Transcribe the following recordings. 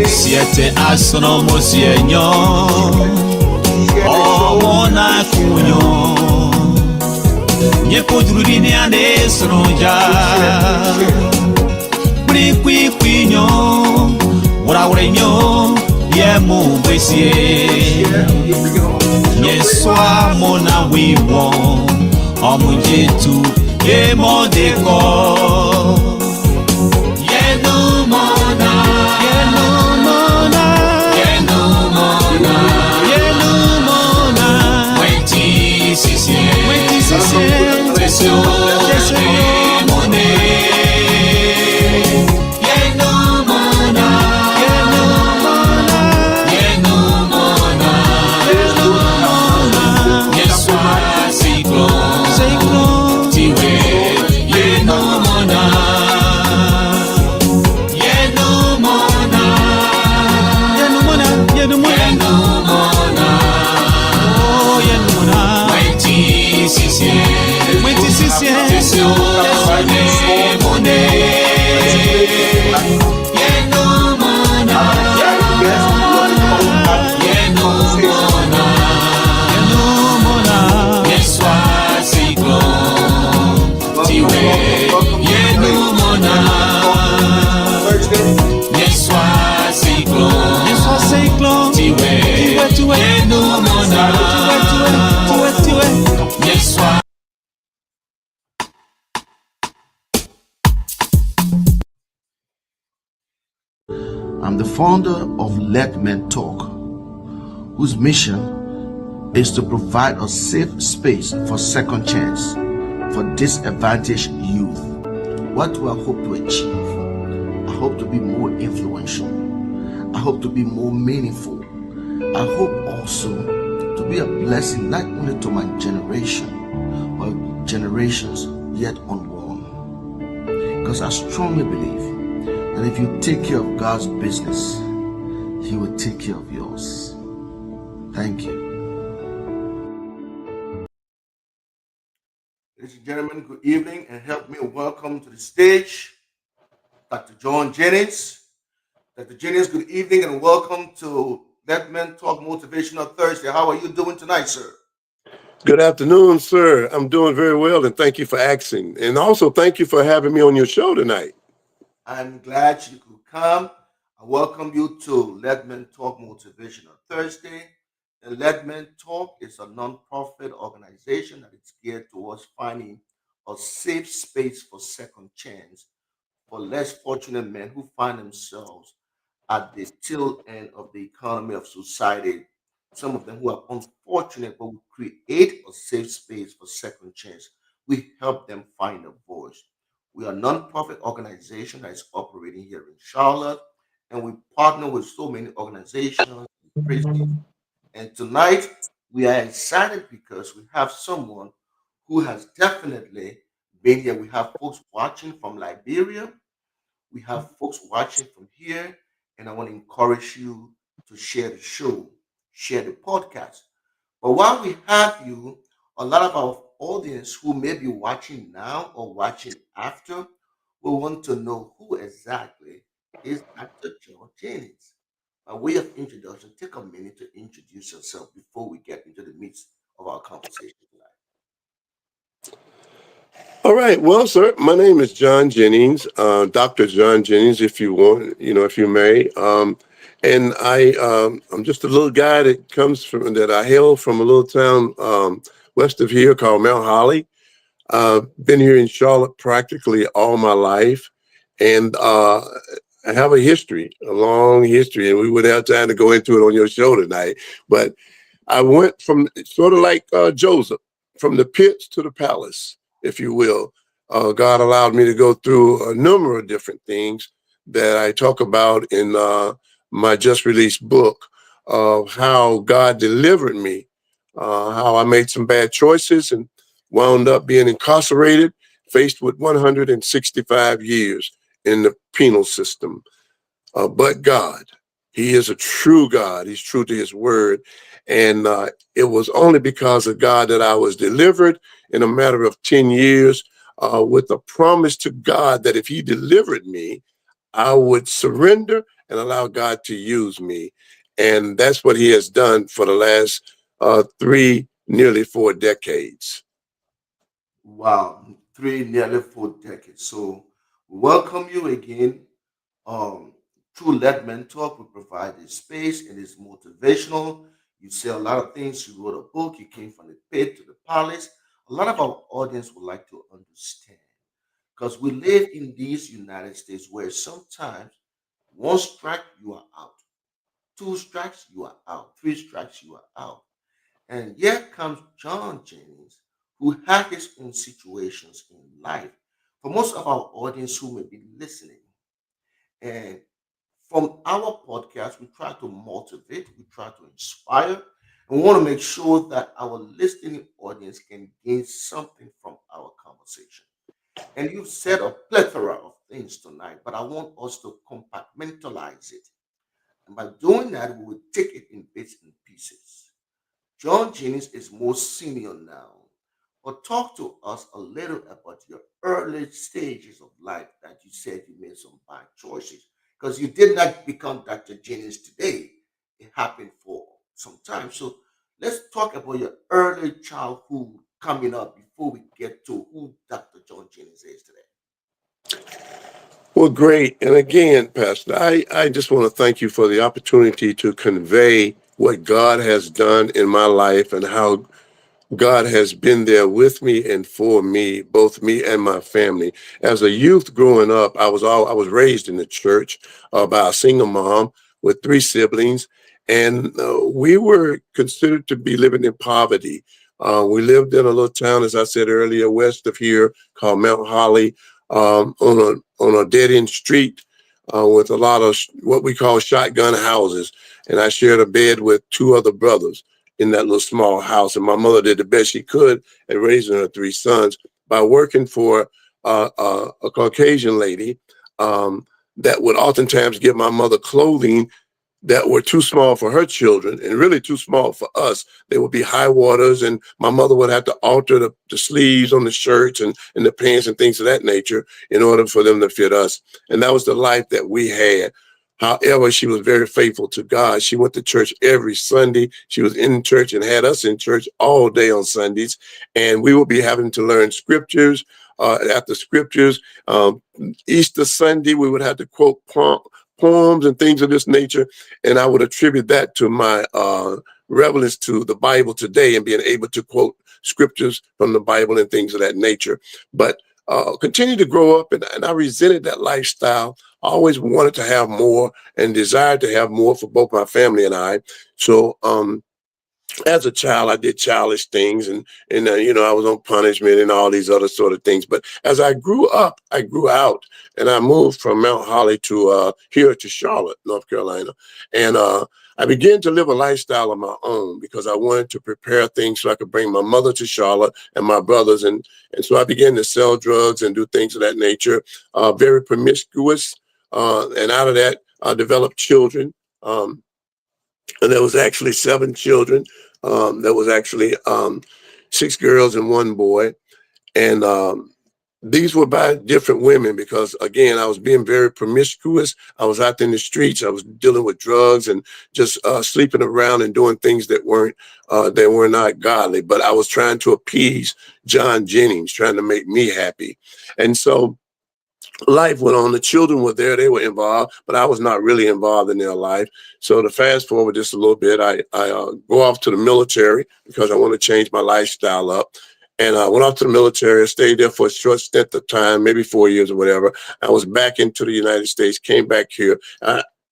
Siete asono mosienyo Mona kunyo Nye podrudi ni ane sonja Bri kwi kwinyo Wura wurenyo Ye mu bwesie Nye swa mona wiwo Omunjetu Ye modeko I'm the founder of Let Men Talk, whose mission is to provide a safe space for second chance for disadvantaged youth. What do I hope to achieve? I hope to be more influential. I hope to be more meaningful. I hope also to be a blessing not only to my generation, but generations yet unborn. Because I strongly believe that if you take care of God's business, He will take care of yours. Thank you. Ladies and gentlemen, good evening, and help me welcome to the stage Dr. John Jennings. Dr. Jennings, good evening and welcome to Let Men Talk Motivational Thursday. How are you doing tonight, sir? Good afternoon, sir. I'm doing very well, and thank you for asking. And also, thank you for having me on your show tonight. I'm glad you could come. I welcome you to Let Men Talk Motivational Thursday. And Let Men Talk is a non-profit organization that is geared towards finding a safe space for second chance for less fortunate men who find themselves at the tail end of the economy of society. Some of them who are unfortunate, but we create a safe space for second chance. We help them find a voice. We are a non-profit organization that is operating here in Charlotte, and we partner with so many organizations, prisons. And tonight we are excited because we have someone who has definitely been here. We have folks watching from Liberia. We have folks watching from here, and I want to encourage you to share the show, share the podcast. But while we have you, a lot of our audience who may be watching now or watching after will want to know who exactly is Dr. John Jennings. By way of introduction, take a minute to introduce yourself before we get into the midst of our conversation tonight. All right. Well, sir, my name is John Jennings, Dr. John Jennings, if you want, if you may. And I'm just a little guy that I hail from a little town west of here called Mount Holly. Been here in Charlotte practically all my life, and I have a long history, and we would have time to go into it on your show tonight. But I went from sort of like Joseph, from the pits to the palace, if you will. God allowed me to go through a number of different things that I talk about in my just released book of how God delivered me, how I made some bad choices and wound up being incarcerated, faced with 165 years in the penal system. But God, He is a true God. He's true to His word. And it was only because of God that I was delivered in a matter of 10 years with a promise to God that if He delivered me, I would surrender and allow God to use me. And that's what He has done for the last nearly 4 decades. Wow, three, nearly 4 decades. So we welcome you again. Through Let Men Talk, we provide a space. It is motivational. You say a lot of things. You wrote a book. You came from the pit to the palace. A lot of our audience would like to understand because we live in these United States where sometimes one strike you are out, two strikes you are out, three strikes you are out. And here comes John Jennings, who had his own situations in life. For most of our audience who may be listening, and from our podcast, we try to motivate, we try to inspire, and we want to make sure that our listening audience can gain something from our conversation. And you've said a plethora of things tonight, but I want us to compartmentalize it. And by doing that, we will take it in bits and pieces. John Jennings is more senior now, but talk to us a little about your early stages of life that you said you made some bad choices because you did not become Dr. Jennings today. It happened for some time. So let's talk about your early childhood coming up before we get to who Dr. John Jennings is today. Well, great. And again, Pastor, I just want to thank you for the opportunity to convey what God has done in my life and how God has been there with me and for me, both me and my family. As a youth growing up, I was raised in the church by a single mom with 3 siblings, and we were considered to be living in poverty. We lived in a little town, as I said earlier, west of here called Mount Holly, on a dead end street with a lot of what we call shotgun houses, and I shared a bed with 2 other brothers in that little small house. And my mother did the best she could at raising her 3 sons by working for a Caucasian lady that would oftentimes give my mother clothing that were too small for her children and really too small for us. They would be high waters, and my mother would have to alter the sleeves on the shirts and the pants and things of that nature in order for them to fit us. And that was the life that we had. However, she was very faithful to God. She went to church every Sunday. She was in church and had us in church all day on Sundays. And we would be having to learn scriptures. After scriptures, Easter Sunday, we would have to quote poems and things of this nature. And I would attribute that to my relevance to the Bible today and being able to quote scriptures from the Bible and things of that nature. But continue to grow up, and I resented that lifestyle. I always wanted to have more and desired to have more for both my family and I. So as a child, I did childish things, and I was on punishment and all these other sort of things. But as I grew up, I grew out, and I moved from Mount Holly to here to Charlotte, North Carolina, and I began to live a lifestyle of my own because I wanted to prepare things so I could bring my mother to Charlotte and my brothers, and so I began to sell drugs and do things of that nature. Very promiscuous, and out of that, I developed children. And there was actually 7 children. There was actually 6 girls and 1 boy. And these were by different women because, again, I was being very promiscuous. I was out in the streets. I was dealing with drugs and just sleeping around and doing things that were not godly. But I was trying to appease John Jennings, trying to make me happy. And so life went on. The children were there; they were involved, but I was not really involved in their life. So to fast forward just a little bit, I go off to the military because I want to change my lifestyle up. And I went off to the military. I stayed there for a short stint of time, maybe 4 years or whatever. I was back into the United States, came back here.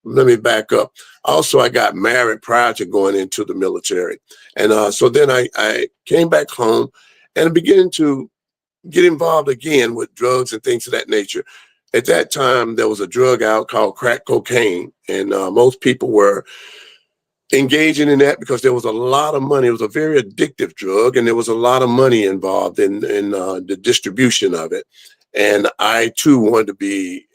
Let me back up. Also, I got married prior to going into the military. And so then I came back home and began to get involved again with drugs and things of that nature. At that time, there was a drug out called crack cocaine, and most people were engaging in that because there was a lot of money. It was a very addictive drug, and there was a lot of money involved in the distribution of it. And I too wanted to be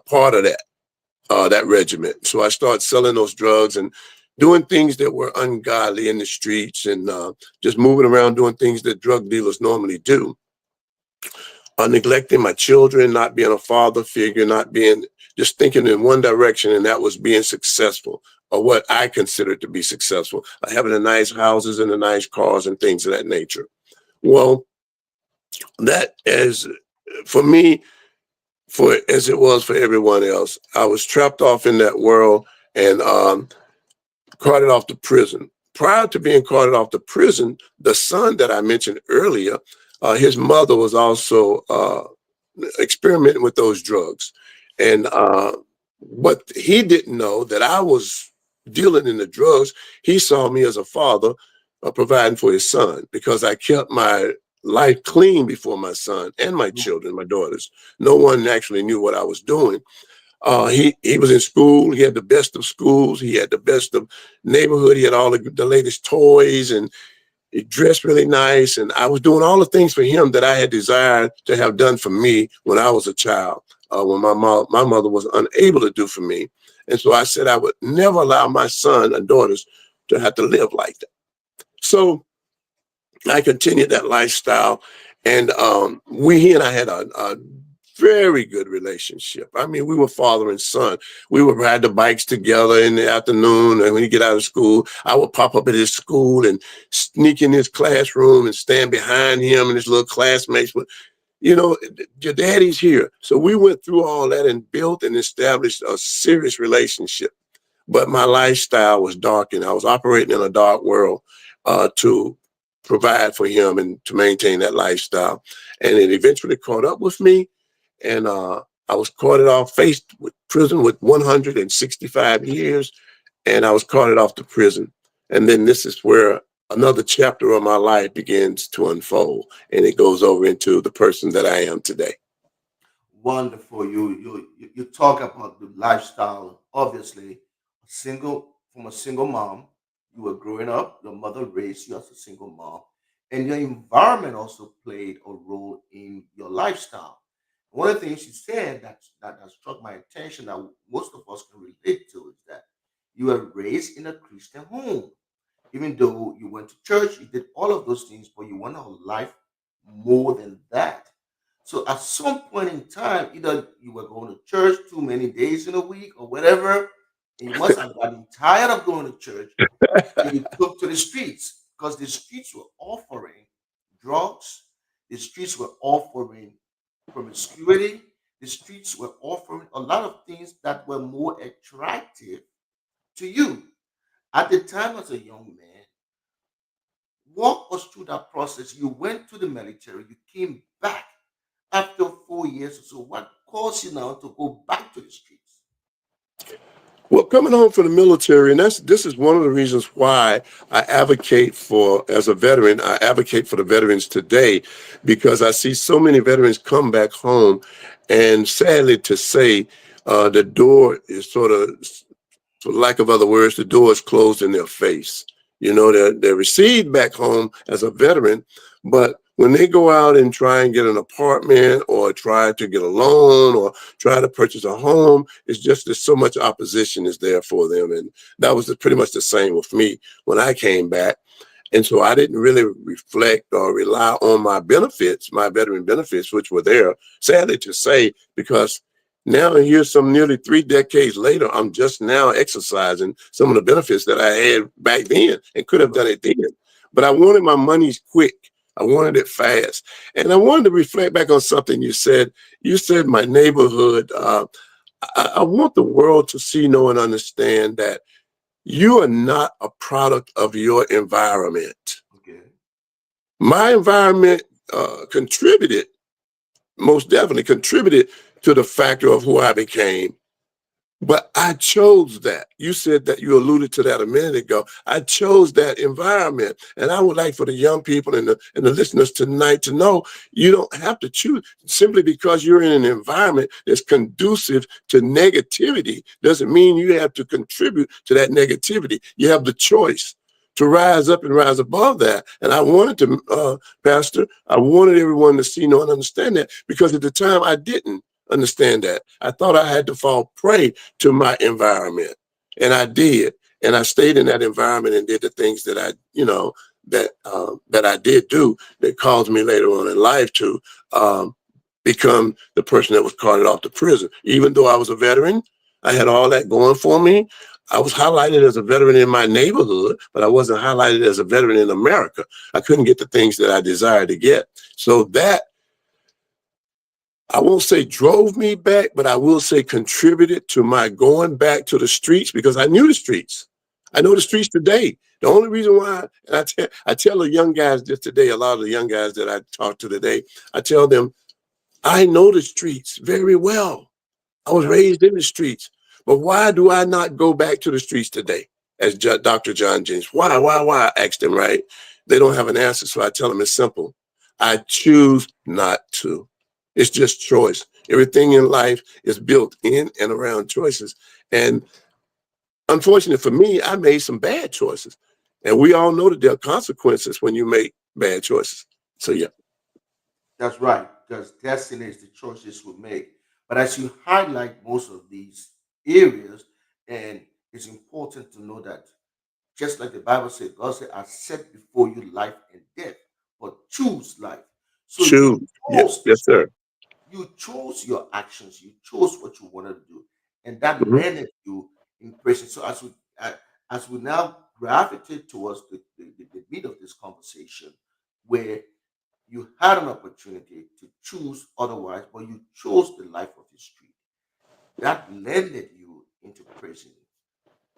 part of that regiment. So I started selling those drugs and doing things that were ungodly in the streets, and just moving around doing things that drug dealers normally do. Neglecting my children, not being a father figure, not being, just thinking in one direction, and that was being successful, or what I considered to be successful, having the nice houses and the nice cars and things of that nature. Well, that as for me, for as it was for everyone else, I was trapped off in that world and carted off to prison. Prior to being carted off to prison, the son that I mentioned earlier, his mother was also experimenting with those drugs. And but he didn't know that I was dealing in the drugs. He saw me as a father providing for his son because I kept my life clean before my son and my children, my daughters. No one actually knew what I was doing. He was in school. He had the best of schools. He had the best of neighborhood. He had all the latest toys, and he dressed really nice. And I was doing all the things for him that I had desired to have done for me when I was a child, when my mother was unable to do for me. And so I said I would never allow my son and daughters to have to live like that. So I continued that lifestyle, and he and I had a very good relationship. I mean, we were father and son. We would ride the bikes together in the afternoon, and when he get out of school, I would pop up at his school and sneak in his classroom and stand behind him and his little classmates. But your daddy's here. So we went through all that and built and established a serious relationship. But my lifestyle was dark, and I was operating in a dark world to provide for him and to maintain that lifestyle. And it eventually caught up with me, and I was carted off, faced with prison with 165 years, and I was carted off to prison. And then this is where another chapter of my life begins to unfold, and it goes over into the person that I am today. Wonderful. You talk about the lifestyle. Obviously, from a single mom, you were growing up. Your mother raised you as a single mom, and your environment also played a role in your lifestyle. One of the things you said that struck my attention that most of us can relate to is that you were raised in a Christian home. Even though you went to church, you did all of those things, but you want a life more than that. So at some point in time, either you were going to church too many days in a week or whatever, and you must have gotten tired of going to church, and you took to the streets because the streets were offering drugs, the streets were offering promiscuity, the streets were offering a lot of things that were more attractive to you. At the time, as a young man, walk us through that process. You went to the military, you came back after 4 years or so. What caused you now to go back to the streets? Well, coming home from the military, and this is one of the reasons why I advocate for, as a veteran, I advocate for the veterans today, because I see so many veterans come back home, and sadly to say, the door is sort of, for lack of other words, the door is closed in their face. They're received back home as a veteran, but when they go out and try and get an apartment or try to get a loan or try to purchase a home, it's just there's so much opposition is there for them. And that was pretty much the same with me when I came back. And so I didn't really reflect or rely on my benefits, my veteran benefits, which were there, sadly to say, because now here's some nearly 3 decades later, I'm just now exercising some of the benefits that I had back then and could have done it then. But I wanted my monies quick. I wanted it fast. And I wanted to reflect back on something you said. You said my neighborhood. I want the world to see, know, and understand that you are not a product of your environment. Okay. My environment contributed, most definitely contributed to the factor of who I became. But I chose that. You said that, you alluded to that a minute ago. I chose that environment. And I would like for the young people and the listeners tonight to know you don't have to choose. Simply because you're in an environment that's conducive to negativity doesn't mean you have to contribute to that negativity. You have the choice to rise up and rise above that. And I wanted to, Pastor, I wanted everyone to see, know, and understand that, because at the time I didn't understand that. I thought I had to fall prey to my environment, and I did. And I stayed in that environment and did the things that I, that I did do, that caused me later on in life to become the person that was carted off to prison. Even though I was a veteran, I had all that going for me. I was highlighted as a veteran in my neighborhood, but I wasn't highlighted as a veteran in America. I couldn't get the things that I desired to get. So that, I won't say drove me back, but I will say contributed to my going back to the streets, because I knew the streets. I know the streets today. The only reason why, and I tell the young guys this today, a lot of the young guys that I talk to today, I tell them, I know the streets very well. I was raised in the streets. But why do I not go back to the streets today? As Dr. John James, why? I asked them, right? They don't have an answer, so I tell them it's simple. I choose not to. It's just choice. Everything in life is built in and around choices. And unfortunately for me, I made some bad choices. And we all know that there are consequences when you make bad choices. So, yeah. That's right, because destiny is the choices we make. But as you highlight most of these areas, and it's important to know that just like the Bible said, God said, I set before you life and death, but choose life. So Choose. Yeah. chose Yes, sir. you chose your actions, you chose what you wanted to do, and that Mhm. landed you in prison. So as we now gravitate towards the meat of this conversation, where you had an opportunity to choose otherwise, but you chose the life of the street. That landed you into prison.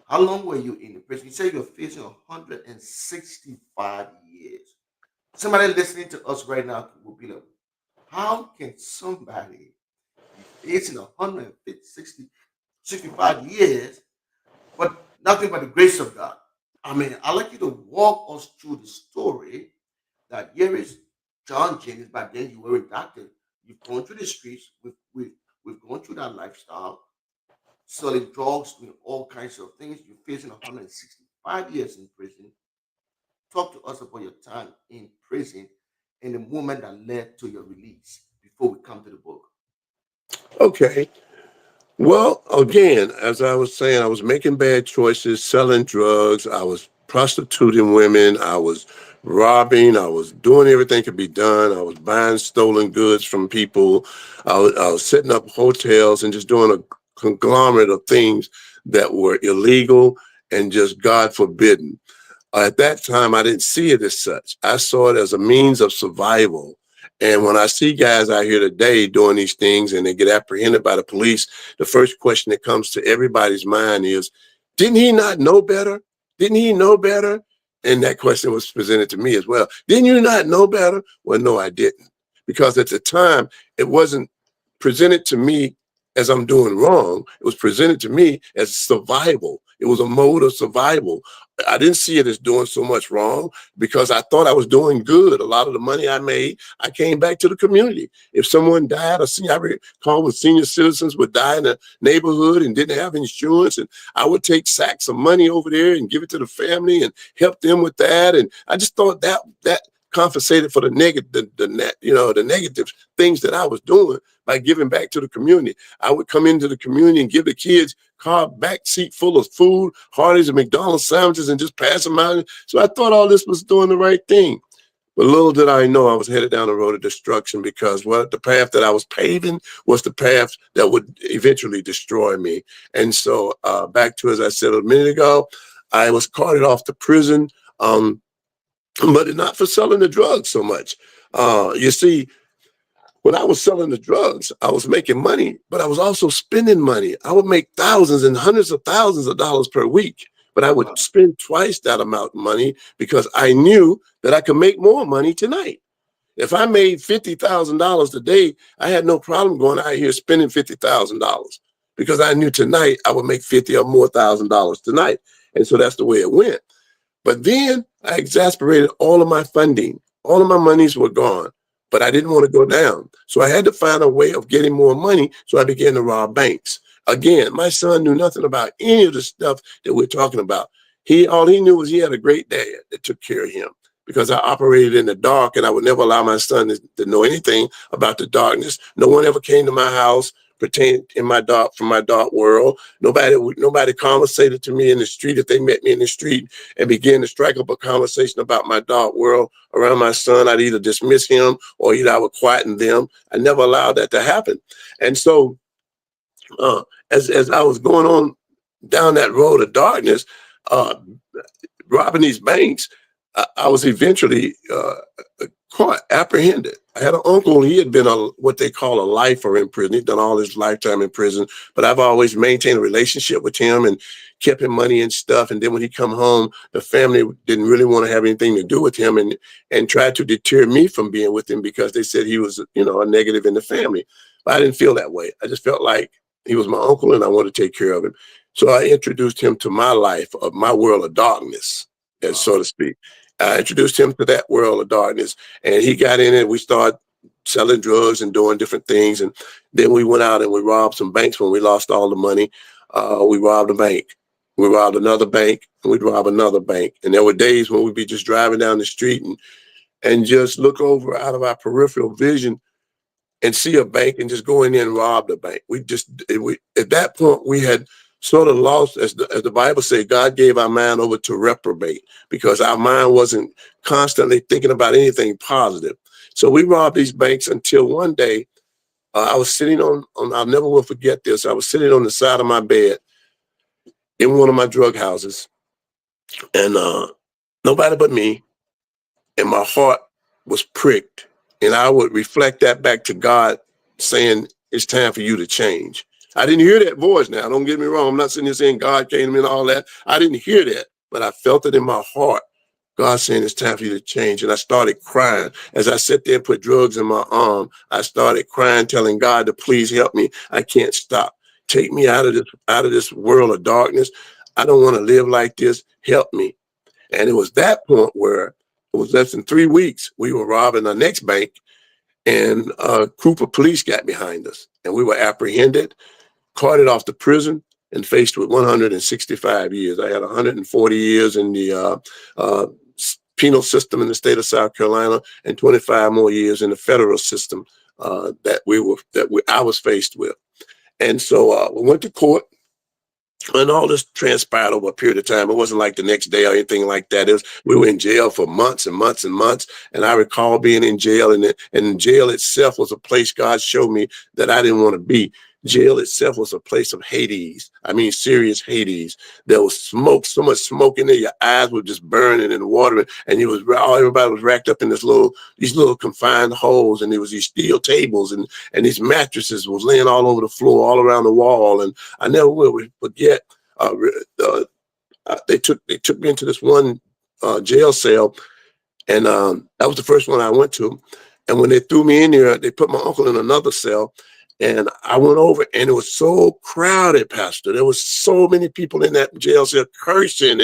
How long were you in the prison? You say you're facing 165 years. Somebody listening to us right now will be like, how can somebody be facing 165 years, but nothing but the grace of God? I mean, I'd like you to walk us through the story that here is John Jennings. Back then, you were indoctrinated. You've gone through the streets. We've gone through that lifestyle, selling drugs, doing all kinds of things. You're facing 165 years in prison. Talk to us about your time in prison and the moment that led to your release before we come to the book. Okay. Well, again, as I was saying, I was making bad choices, selling drugs, I was prostituting women, I was robbing, I was doing everything could be done, I was buying stolen goods from people, I was setting up hotels and just doing a conglomerate of things that were illegal and just God forbidden. At that time, I didn't see it as such. I saw it as a means of survival. And when I see guys out here today doing these things and they get apprehended by the police, the first question that comes to everybody's mind is, didn't he not know better? Didn't he know better? And that question was presented to me as well. Didn't you not know better? Well, no, I didn't. Because at the time, it wasn't presented to me as I'm doing wrong. It was presented to me as survival. It was a mode of survival. I didn't see it as doing so much wrong because I thought I was doing good. A lot of the money I made, I came back to the community. If someone died, I recall when senior citizens would die in a neighborhood and didn't have insurance, and I would take sacks of money over there and give it to the family and help them with that. And I just thought that compensated for the negative, the negative things that I was doing by giving back to the community. I would come into the community and give the kids car back seat full of food, Hardee's and McDonald's sandwiches, and just pass them out. So I thought all this was doing the right thing. But little did I know I was headed down the road of destruction, because the path that I was paving was the path that would eventually destroy me. And so back to, as I said a minute ago, I was carted off to prison. but it's not for selling the drugs so much. You see, when I was selling the drugs, I was making money, but I was also spending money. I would make thousands and hundreds of thousands of dollars per week, but I would Wow. spend twice that amount of money because I knew that I could make more money tonight. If I made $50,000 today, I had no problem going out here spending $50,000 because I knew tonight I would make 50 or more $1,000 tonight. And so that's the way it went. But then I exasperated all of my funding. All of my monies were gone, but I didn't want to go down. So I had to find a way of getting more money. So I began to rob banks. Again, my son knew nothing about any of the stuff that we're talking about. All he knew was he had a great dad that took care of him because I operated in the dark and I would never allow my son to know anything about the darkness. No one ever came to my house pertaining in my dark from my dark world. Nobody conversated to me in the street if they met me in the street and began to strike up a conversation about my dark world around my son. I'd either dismiss him or either I would quieten them. I never allowed that to happen. And so as I was going on down that road of darkness, uh, robbing these banks, I was eventually caught, apprehended. I had an uncle. He had been what they call a lifer in prison. He'd done all his lifetime in prison, but I've always maintained a relationship with him and kept him money and stuff. And then when he come home, the family didn't really want to have anything to do with him and tried to deter me from being with him because they said he was, a negative in the family. But I didn't feel that way. I just felt like he was my uncle and I wanted to take care of him. So I introduced him to my life, of my world of darkness, as so to speak. I introduced him to that world of darkness, and he got in it. We started selling drugs and doing different things, and then we went out and we robbed some banks. When we lost all the money, we robbed a bank. We robbed another bank, and we'd rob another bank. And there were days when we'd be just driving down the street and just look over out of our peripheral vision and see a bank and just go in there and rob the bank. We at that point we had sort of lost, as the Bible says, God gave our mind over to reprobate because our mind wasn't constantly thinking about anything positive. So we robbed these banks until one day I was sitting on, I'll never will forget this. I was sitting on the side of my bed in one of my drug houses, and nobody but me, and my heart was pricked. And I would reflect that back to God saying, it's time for you to change. I didn't hear that voice now. Don't get me wrong. I'm not sitting here saying God came to me and all that. I didn't hear that, but I felt it in my heart. God saying it's time for you to change. And I started crying. As I sat there and put drugs in my arm, I started crying, telling God to please help me. I can't stop. Take me out of this world of darkness. I don't want to live like this. Help me. And it was that point where it was less than 3 weeks. We were robbing the next bank and a group of police got behind us and we were apprehended, carted off to prison and faced with 165 years. I had 140 years in the penal system in the state of South Carolina and 25 more years in the federal system I was faced with. And so we went to court. And all this transpired over a period of time. It wasn't like the next day or anything like that. We were in jail for months and months and months. And I recall being in jail, and jail itself was a place God showed me that I didn't want to be. Jail itself was a place of Hades. I mean, serious Hades. There was smoke, so much smoke in there. Your eyes were just burning and watering. And everybody was racked up in these little confined holes. And there was these steel tables and these mattresses was laying all over the floor, all around the wall. And I never will forget. They took me into this one jail cell, and that was the first one I went to. And when they threw me in there, they put my uncle in another cell. And I went over, and it was so crowded, Pastor. There was so many people in that jail cell cursing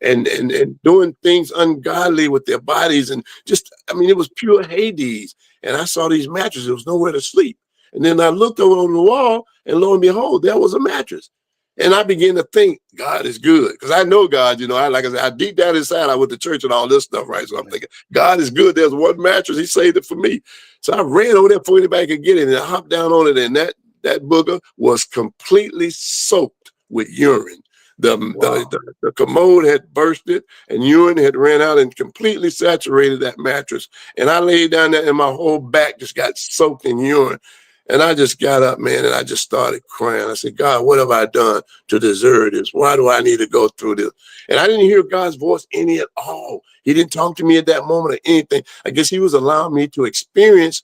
and doing things ungodly with their bodies, and it was pure Hades. And I saw these mattresses. There was nowhere to sleep. And then I looked over on the wall, and lo and behold, there was a mattress. And I began to think, God is good. Because I know God, like I said, I deep down inside, I went to church and all this stuff, right? So I'm thinking, God is good. There's one mattress. He saved it for me. So I ran over there before anybody could get it. And I hopped down on it. And that booger was completely soaked with urine. The commode had bursted and urine had ran out and completely saturated that mattress. And I laid down there and my whole back just got soaked in urine. And I just got up, man, and I just started crying. I said, God, what have I done to deserve this? Why do I need to go through this? And I didn't hear God's voice any at all. He didn't talk to me at that moment or anything. I guess he was allowing me to experience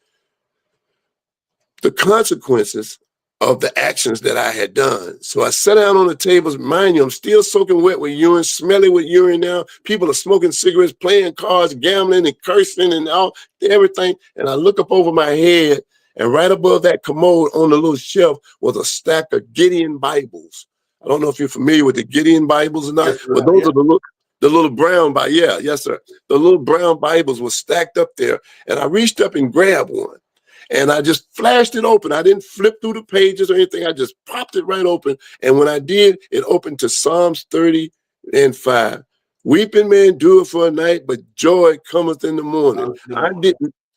the consequences of the actions that I had done. So I sat down on the tables. Mind you, I'm still soaking wet with urine, smelly with urine now. People are smoking cigarettes, playing cards, gambling and cursing and everything. And I look up over my head, and right above that commode on the little shelf was a stack of Gideon Bibles. I don't know if you're familiar with the Gideon Bibles or not, Yes, but those are the little brown Bibles. Yeah, yes, sir. The little brown Bibles were stacked up there, and I reached up and grabbed one. And I just flashed it open. I didn't flip through the pages or anything. I just popped it right open. And when I did, it opened to Psalms 30:5. Weeping may endure for a night, but joy cometh in the morning.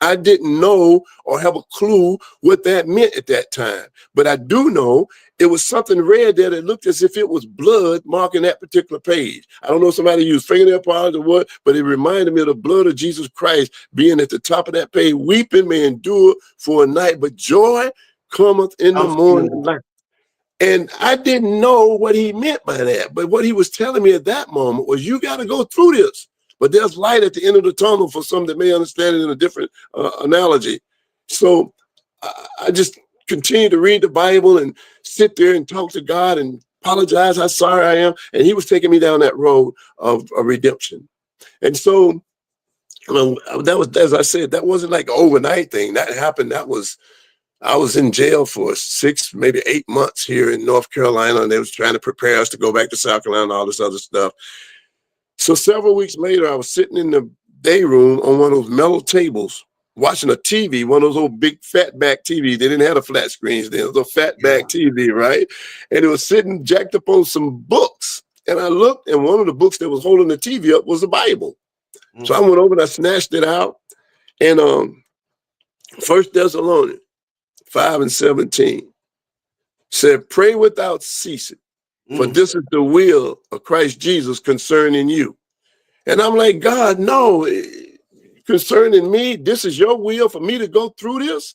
I didn't know or have a clue what that meant at that time. But I do know it was something red there that looked as if it was blood marking that particular page. I don't know if somebody used fingernail polish or what, but it reminded me of the blood of Jesus Christ being at the top of that page. Weeping may endure for a night, but joy cometh in the morning light. And I didn't know what he meant by that. But what he was telling me at that moment was, you got to go through this. But there's light at the end of the tunnel for some that may understand it in a different analogy. So I just continue to read the Bible and sit there and talk to God and apologize how sorry I am. And he was taking me down that road of redemption. And so that was, as I said, that wasn't like an overnight thing. That happened. I was in jail for 6, maybe 8 months here in North Carolina, and they was trying to prepare us to go back to South Carolina and all this other stuff. So several weeks later, I was sitting in the day room on one of those metal tables, watching a TV, one of those old big fat back TVs. They didn't have the flat screens then. It was a fat back TV, right? And it was sitting jacked up on some books. And I looked, and one of the books that was holding the TV up was the Bible. So I went over and I snatched it out. And 1 Thessalonians 5:17 said, pray without ceasing, for this is the will of Christ Jesus concerning you. And I'm like, God, no, concerning me, this is your will for me to go through this?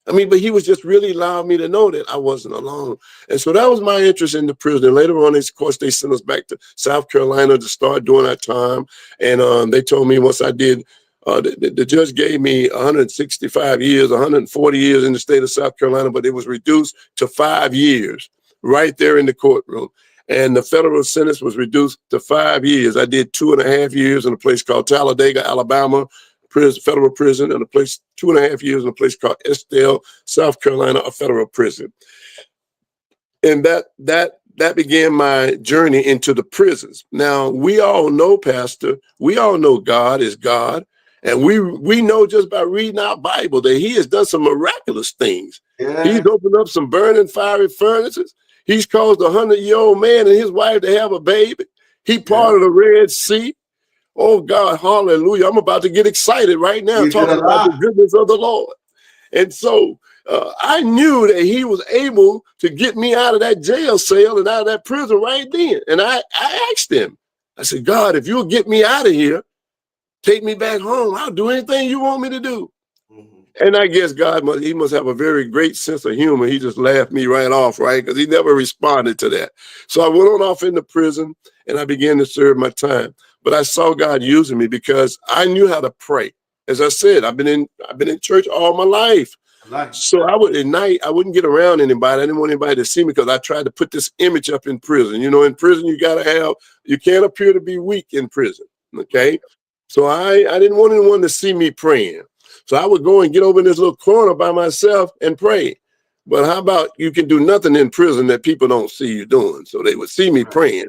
I mean, but he was just really allowing me to know that I wasn't alone. And so that was my interest in the prison. Later on, of course, they sent us back to South Carolina to start doing our time. And they told me once I did, the judge gave me 165 years, 140 years in the state of South Carolina, but it was reduced to 5 years right there in the courtroom. And the federal sentence was reduced to 5 years. I did 2.5 years in a place called Talladega, Alabama, federal prison, and a place 2.5 years in a place called Estelle, South Carolina, a federal prison. And that began my journey into the prisons. Now, we all know, Pastor, we all know God is God. And we know just by reading our Bible that he has done some miraculous things. Yeah. He's opened up some burning fiery furnaces. He's caused a 100-year-old man and his wife to have a baby. He parted the Red Sea. Oh, God, hallelujah. I'm about to get excited right now talking about the goodness of the Lord. And so I knew that he was able to get me out of that jail cell and out of that prison right then. And I asked him, I said, God, if you'll get me out of here, take me back home, I'll do anything you want me to do. And I guess God must have a very great sense of humor. He just laughed me right off, right? Because he never responded to that. So I went on off into prison and I began to serve my time. But I saw God using me because I knew how to pray. As I said, I've been in church all my life. So I would, at night, I wouldn't get around anybody. I didn't want anybody to see me because I tried to put this image up in prison. You know, in prison, you can't appear to be weak in prison. Okay. So I didn't want anyone to see me praying. So I would go and get over in this little corner by myself and pray. But how about you can do nothing in prison that people don't see you doing? So they would see me praying.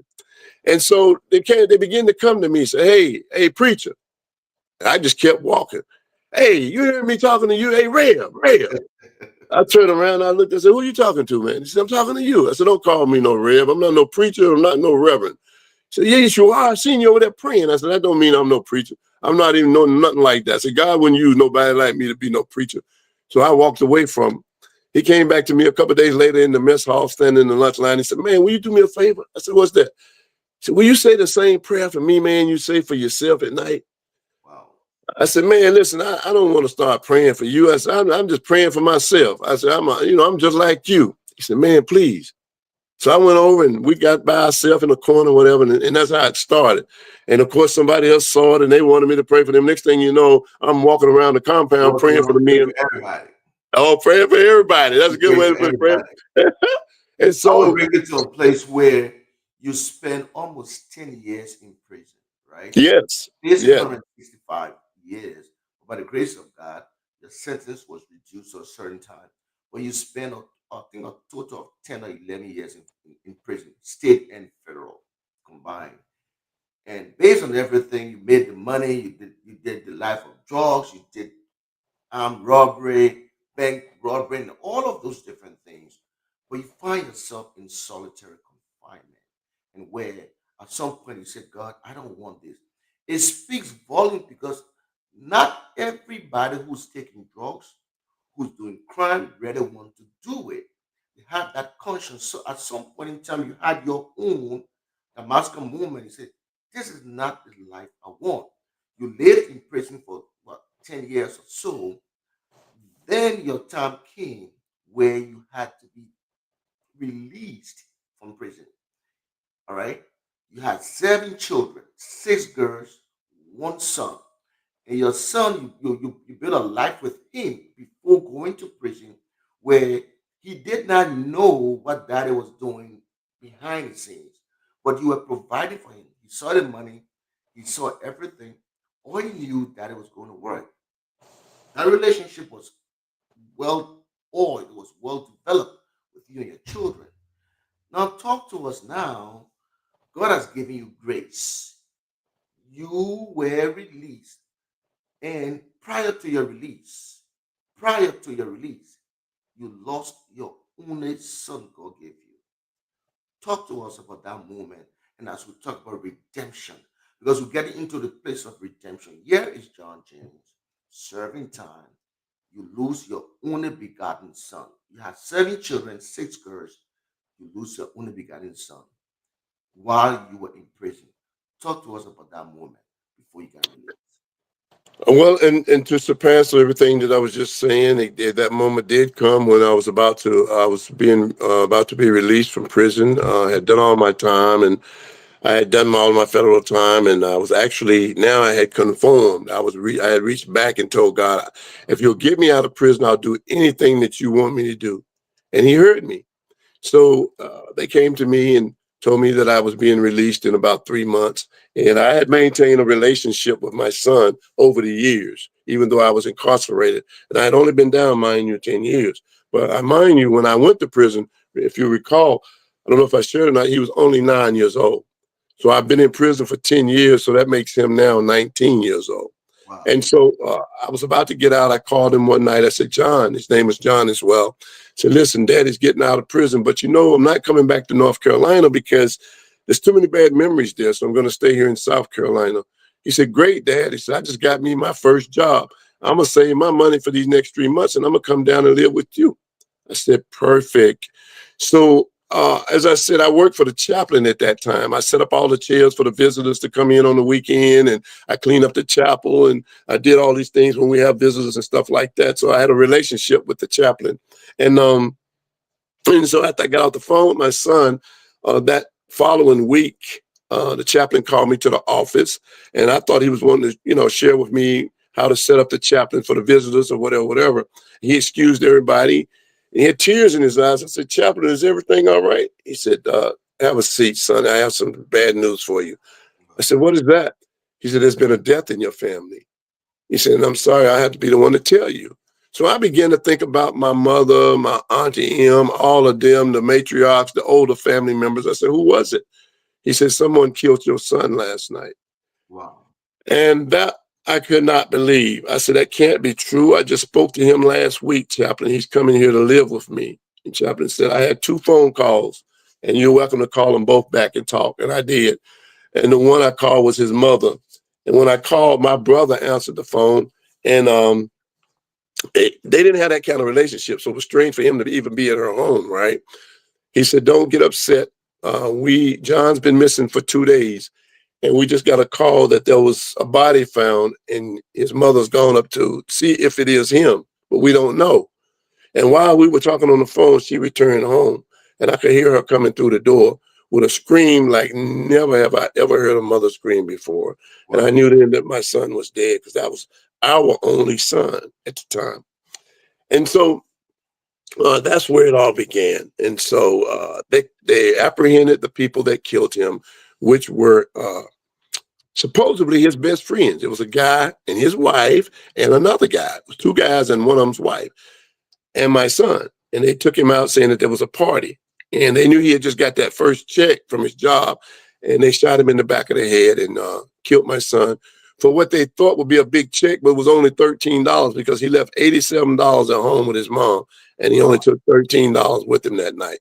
And so they begin to come to me and say, hey, preacher. And I just kept walking. Hey, you hear me talking to you? Hey, Rev. I turned around, I looked and said, who are you talking to, man? He said, I'm talking to you. I said, don't call me no Rev. I'm not no preacher. I'm not no reverend. He said, yes, you are. I seen you over there praying. I said, that don't mean I'm no preacher. I'm not even knowing nothing like that. I said, God wouldn't use nobody like me to be no preacher. So I walked away from him. He came back to me a couple of days later in the mess hall, standing in the lunch line. He said, man, will you do me a favor? I said, what's that? He said, will you say the same prayer for me, man, you say for yourself at night? Wow. I said, man, listen, I don't want to start praying for you. I said, I'm just praying for myself. I said, I'm just like you. He said, man, please. So I went over and we got by ourselves in a corner, whatever, and that's how it started. And of course, somebody else saw it and they wanted me to pray for them. Next thing you know, I'm walking around the compound Lord, praying for the pray men. for everybody. Oh, praying for everybody. That's a You good pray way for to put it. everybody. And I want to so, bring it to a place where you spend almost 10 years in prison, right? yes, This is yes. 165 years. By the grace of God, the sentence was reduced to a certain time. But you spend, I think, a total of 10 or 11 years in prison, state and federal combined. And based on everything, you made the money, you did the life of drugs, you did armed robbery, bank robbery, and all of those different things. But you find yourself in solitary confinement, and where at some point you say, God, I don't want this. It speaks volume because not everybody who's taking drugs, who's doing crime, really want to do it. They have that conscience. So at some point in time, you had your own Damascus moment. You said, this is not the life I want. You laid in prison for what 10 years or so, then your time came where you had to be released from prison. All right. You had 7 children, 6 girls, 1 son. And your son, you built a life with him before going to prison where he did not know what daddy was doing behind the scenes. But you were providing for him. He saw the money, he saw everything. All he knew daddy was going to work. That relationship was well oiled, it was well developed with you and your children. Now, talk to us now. God has given you grace. You were released, and prior to your release, you lost your only son God gave you. Talk to us about that moment, and as we talk about redemption, because we're getting into the place of redemption. Here is John James serving time. You lose your only begotten son. You had 7 children, 6 girls. You lose your only begotten son while you were in prison. Talk to us about that moment before you got released. Well, and to surpass everything that I was just saying, that moment did come when I was being about to be released from prison. I had done all my time, and I had done all my federal time, and I was actually now I had conformed. I had reached back and told God, if you'll get me out of prison, I'll do anything that you want me to do, and He heard me. So they came to me and told me that I was being released in about 3 months. And I had maintained a relationship with my son over the years, even though I was incarcerated. And I had only been down, mind you, 10 years. But I mind you, when I went to prison, if you recall, I don't know if I shared or not, he was only 9 years old. So I've been in prison for 10 years. So that makes him now 19 years old. Wow. And so I was about to get out. I called him one night. I said, John, his name is John as well. I said, listen, Daddy's getting out of prison, but I'm not coming back to North Carolina because there's too many bad memories there. So I'm going to stay here in South Carolina. He said, great, Dad. He said, I just got me my first job. I'm going to save my money for these next 3 months and I'm going to come down and live with you. I said, perfect. So, as I said, I worked for the chaplain at that time. I set up all the chairs for the visitors to come in on the weekend, and I cleaned up the chapel, and I did all these things when we have visitors and stuff like that. So I had a relationship with the chaplain. And so after I got off the phone with my son, that following week, the chaplain called me to the office, and I thought he was wanting to, share with me how to set up the chaplain for the visitors or whatever, whatever. He excused everybody. He had tears in his eyes. I said, Chaplain, is everything all right? He said, have a seat, son. I have some bad news for you. I said, what is that? He said, there's been a death in your family. He said, and I'm sorry, I have to be the one to tell you. So I began to think about my mother, my auntie M, all of them, the matriarchs, the older family members. I said, who was it? He said, someone killed your son last night. Wow. And that I could not believe. I said, that can't be true. I just spoke to him last week, Chaplain. He's coming here to live with me. And Chaplain said, I had 2 phone calls, and you're welcome to call them both back and talk. And I did. And the one I called was his mother. And when I called, my brother answered the phone. And they didn't have that kind of relationship. So it was strange for him to even be at her home, right? He said, don't get upset. John's been missing for 2 days. And we just got a call that there was a body found, and his mother's gone up to see if it is him, but we don't know. And while we were talking on the phone, she returned home, and I could hear her coming through the door with a scream like never have I ever heard a mother scream before. Wow. And I knew then that my son was dead, because that was our only son at the time. And so that's where it all began. And so they apprehended the people that killed him, which were supposedly his best friends. It was a guy and his wife and another guy. It was two guys and one of them's wife and my son. And they took him out saying that there was a party. And they knew he had just got that first check from his job. And they shot him in the back of the head and killed my son for what they thought would be a big check, but it was only $13 because he left $87 at home with his mom. And he only took $13 with him that night.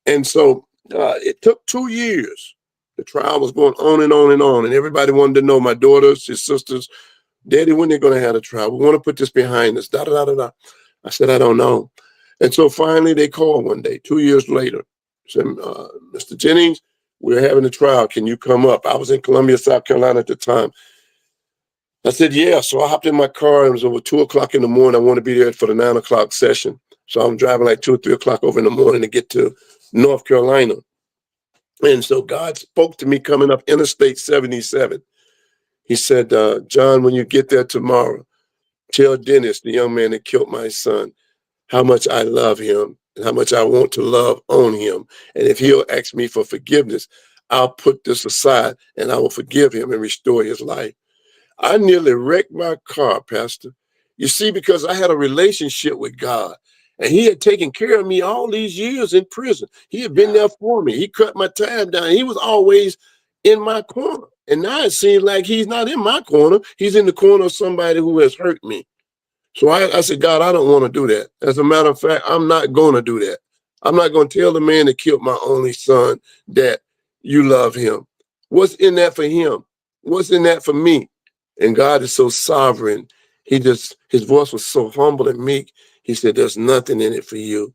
And so it took 2 years. The trial was going on and on and on. And everybody wanted to know, my daughters, his sisters, Daddy, when they're going to have a trial? We want to put this behind us. Da, da, da, da, da. I said, I don't know. And so finally they called one day, 2 years later, said, Mr. Jennings, we're having a trial. Can you come up? I was in Columbia, South Carolina at the time. I said, yeah. So I hopped in my car. It was over 2 o'clock in the morning. I want to be there for the 9 o'clock session. So I'm driving like 2 or 3 o'clock over in the morning to get to North Carolina. And so God spoke to me coming up Interstate 77. He said, John, when you get there tomorrow, tell Dennis, the young man that killed my son, how much I love him and how much I want to love on him. And if he'll ask me for forgiveness, I'll put this aside and I will forgive him and restore his life. I nearly wrecked my car, Pastor. You see, because I had a relationship with God. And he had taken care of me all these years in prison. He had been there for me. He cut my time down. He was always in my corner. And now it seems like he's not in my corner. He's in the corner of somebody who has hurt me. So I said, God, I don't want to do that. As a matter of fact, I'm not going to do that. I'm not going to tell the man that killed my only son that you love him. What's in that for him? What's in that for me? And God is so sovereign. His voice was so humble and meek. He said, there's nothing in it for you.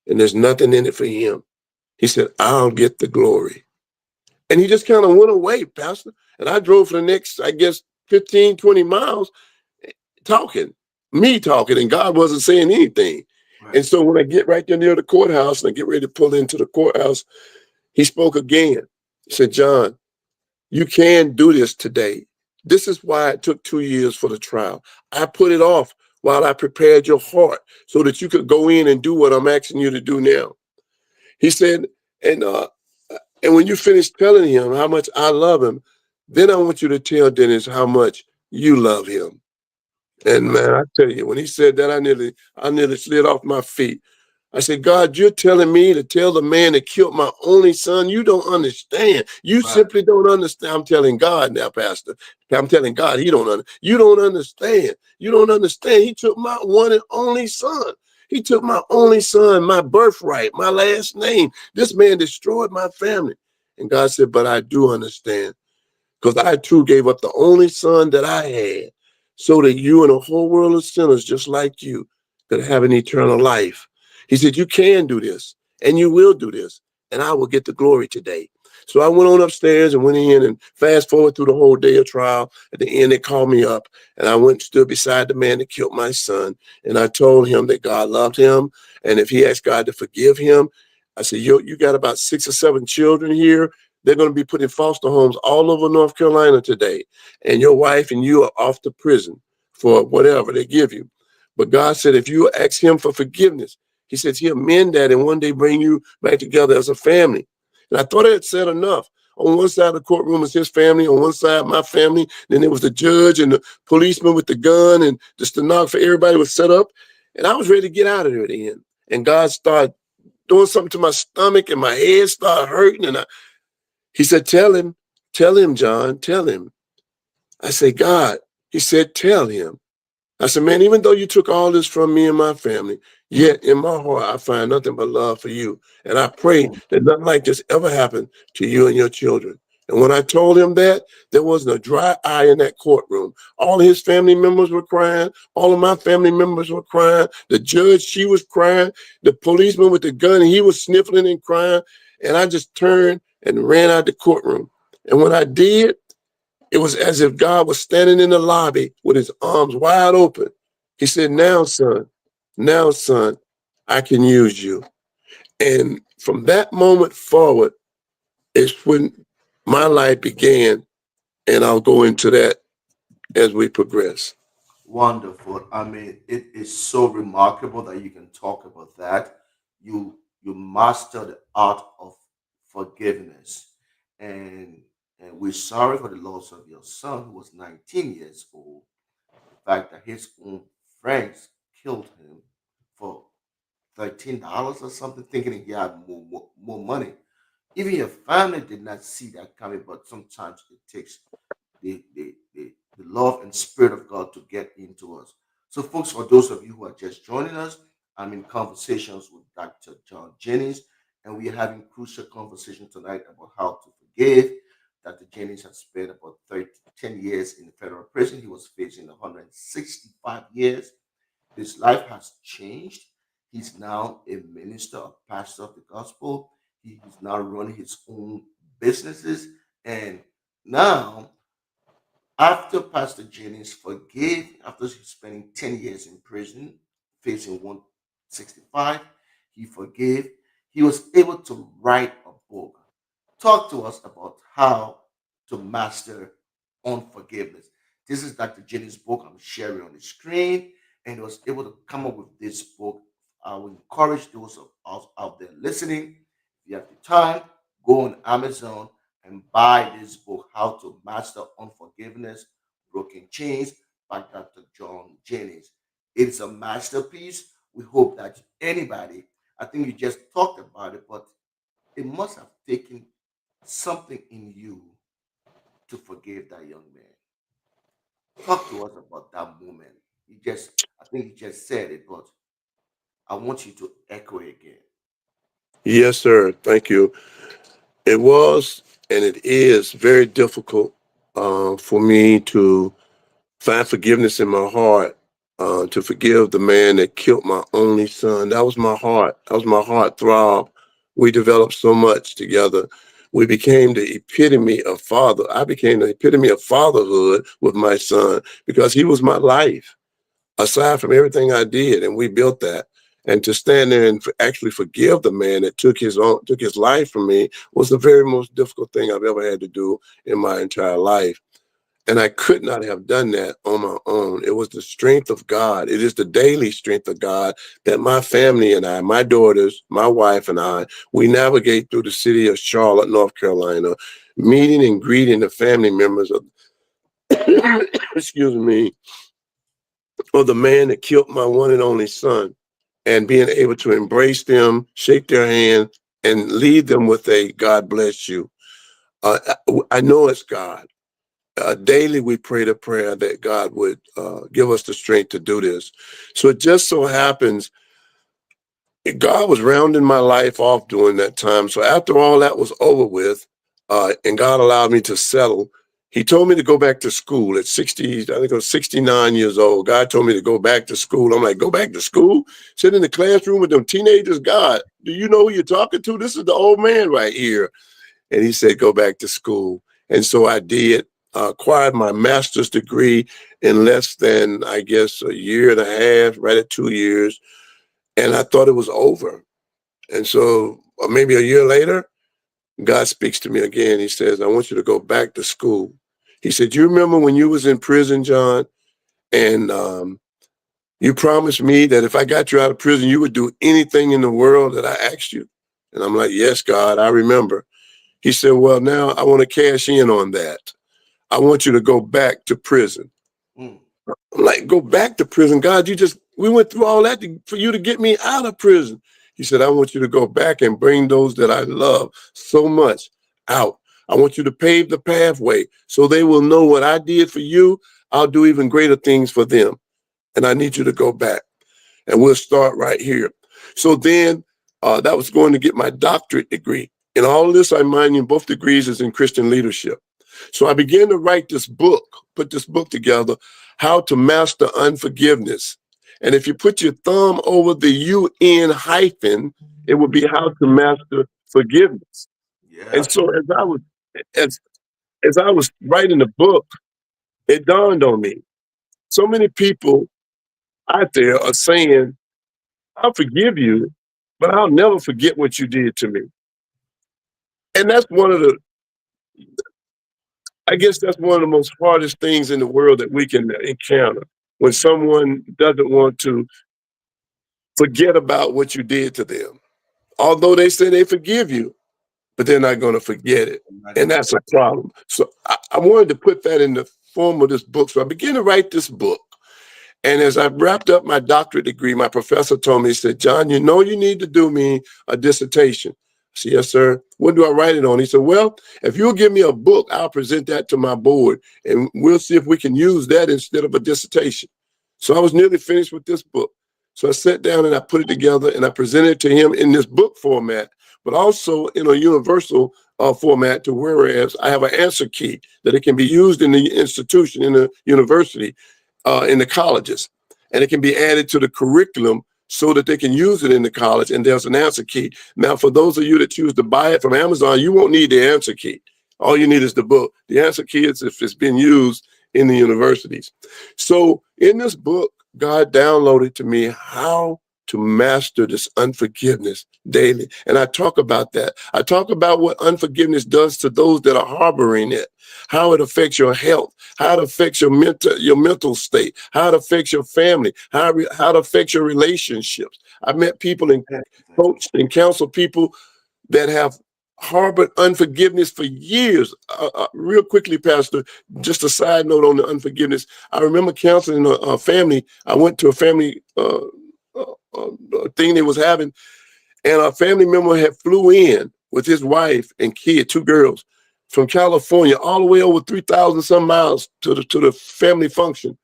And there's nothing in it for him. He said, I'll get the glory. And he just kind of went away, Pastor. And I drove for the next, 15, 20 miles talking, and God wasn't saying anything. Right. And so when I get right there near the courthouse and I get ready to pull into the courthouse, he spoke again. He said, John, you can do this today. This is why it took 2 years for the trial. I put it off while I prepared your heart so that you could go in and do what I'm asking you to do now. He said, and when you finish telling him how much I love him, then I want you to tell Dennis how much you love him. And man, I tell you, when he said that, I nearly slid off my feet. I said, God, you're telling me to tell the man that killed my only son? You don't understand. You simply don't understand. I'm telling God now, Pastor. I'm telling God, you don't understand. You don't understand. He took my one and only son. He took my only son, my birthright, my last name. This man destroyed my family. And God said, but I do understand, because I too gave up the only son that I had so that you and a whole world of sinners just like you could have an eternal life. He said, you can do this and you will do this, and I will get the glory today. So I went on upstairs and went in, and fast forward through the whole day of trial. At the end, they called me up, and I went and stood beside the man that killed my son. And I told him that God loved him. And if he asked God to forgive him, I said, you got about 6 or 7 children here. They're going to be put in foster homes all over North Carolina today. And your wife and you are off to prison for whatever they give you. But God said, if you ask him for forgiveness, he says he'll mend that and one day bring you back together as a family. And I thought I had said enough. On one side of the courtroom was his family, on one side my family. Then there was the judge and the policeman with the gun and the stenographer. Everybody was set up. And I was ready to get out of there at the end. And God started doing something to my stomach, and my head started hurting. And he said, tell him, John, tell him. I said, God. He said, tell him. I said, man, even though you took all this from me and my family, yet in my heart, I find nothing but love for you. And I pray that nothing like this ever happened to you and your children. And when I told him that, there wasn't a dry eye in that courtroom. All of his family members were crying. All of my family members were crying. The judge, she was crying. The policeman with the gun, he was sniffling and crying. And I just turned and ran out the courtroom. And when I did, it was as if God was standing in the lobby with his arms wide open. He said, now, son, I can use you. And from that moment forward, it's when my life began. And I'll go into that as we progress. Wonderful. I mean, it is so remarkable that you can talk about that. You master the art of forgiveness, and and we're sorry for the loss of your son who was 19 years old. The fact that his own friends killed him for $13 or something, thinking he had more money. Even your family did not see that coming, but sometimes it takes the love and spirit of God to get into us. So, folks, for those of you who are just joining us, I'm in conversations with Dr. John Jennings, and we're having crucial conversation tonight about how to forgive. Dr. Jennings has spent about 10 years in the federal prison. He was facing 165 years. His life has changed. He's now a minister, a pastor of the gospel. He's now running his own businesses. And now, after Pastor Jennings forgave, after spending 10 years in prison, facing 165, he forgave. He was able to write a book. Talk to us about how to master unforgiveness. This is Dr. Jennings' book I'm sharing on the screen, and he was able to come up with this book. I will encourage those of us out there listening. If you have the time, go on Amazon and buy this book, How to Master Unforgiveness, Broken Chains by Dr. John Jennings. It's a masterpiece. We hope that anybody, I think you just talked about it, but it must have taken something in you to forgive that young man. Talk to us about that moment. I think you just said it, but I want you to echo it again. Yes, sir. Thank you. It was and it is very difficult for me to find forgiveness in my heart, to forgive the man that killed my only son. That was my heart. That was my heart throb. We developed so much together. We became the epitome of father. I became the epitome of fatherhood with my son because he was my life, aside from everything I did, and we built that. And to stand there and actually forgive the man that took his life from me was the very most difficult thing I've ever had to do in my entire life. And I could not have done that on my own. It was the strength of God. It is the daily strength of God that my family and I, my daughters, my wife and I, we navigate through the city of Charlotte, North Carolina, meeting and greeting the family members of, excuse me, of the man that killed my one and only son, and being able to embrace them, shake their hand, and lead them with a God bless you. I know it's God. Daily we pray the prayer that God would give us the strength to do this. So it just so happens God was rounding my life off during that time. So after all that was over with, and God allowed me to settle, he told me to go back to school at 60, I think I was 69 years old. God told me to go back to school. I'm like, go back to school? Sit in the classroom with them teenagers? God, do you know who you're talking to? This is the old man right here. And he said, go back to school. And so I did, acquired my master's degree in less than, I guess, a year and a half, right at 2 years. And I thought it was over. And so maybe a year later, God speaks to me again. He says, I want you to go back to school. He said, you remember when you was in prison, John, and you promised me that if I got you out of prison, you would do anything in the world that I asked you? And I'm like, yes, God, I remember. He said, well, now I want to cash in on that. I want you to go back to prison. Mm. I'm like, go back to prison? God, we went through all that for you to get me out of prison. He said, I want you to go back and bring those that I love so much out. I want you to pave the pathway so they will know what I did for you. I'll do even greater things for them. And I need you to go back. And we'll start right here. So then that was going to get my doctorate degree. And all of this, I mind you, both degrees is in Christian leadership. So I began to write this book, put this book together, How to Master Unforgiveness. And if you put your thumb over the UN hyphen, it would be How to Master Forgiveness. And Yeah. so as as I was writing the book, it dawned on me. So many people out there are saying, I'll forgive you, but I'll never forget what you did to me. And that's one of the, I guess that's one of the most hardest things in the world that we can encounter when someone doesn't want to forget about what you did to them. Although they say they forgive you, but they're not going to forget it. I'm not And gonna that's a problem. So I wanted to put that in the form of this book. So I began to write this book. And as I wrapped up my doctorate degree, my professor told me, he said, John, you know you need to do me a dissertation. I said, yes, sir. What do I write it on? He said, well, if you'll give me a book, I'll present that to my board, and we'll see if we can use that instead of a dissertation. So I was nearly finished with this book. So I sat down and I put it together and I presented it to him in this book format, but also in a universal format to whereas I have an answer key that it can be used in the institution, in the university, in the colleges, and it can be added to the curriculum so that they can use it in the college. And there's an answer key. Now, for those of you that choose to buy it from Amazon, you won't need the answer key. All you need is the book. The answer key is if it's been used in the universities. So in this book, God downloaded to me how to master this unforgiveness daily. And I talk about that. I talk about what unforgiveness does to those that are harboring it, how it affects your health, how it affects your mental state, how it affects your family, how it affects your relationships. I've met people and everything. coached and counseled people that have harbored unforgiveness for years. Real quickly, Pastor, just a side note on the unforgiveness. I remember counseling a family. I went to a family thing they was having, and a family member had flew in with his wife and kid, two girls, from California, all the way over 3,000 some miles to the family function.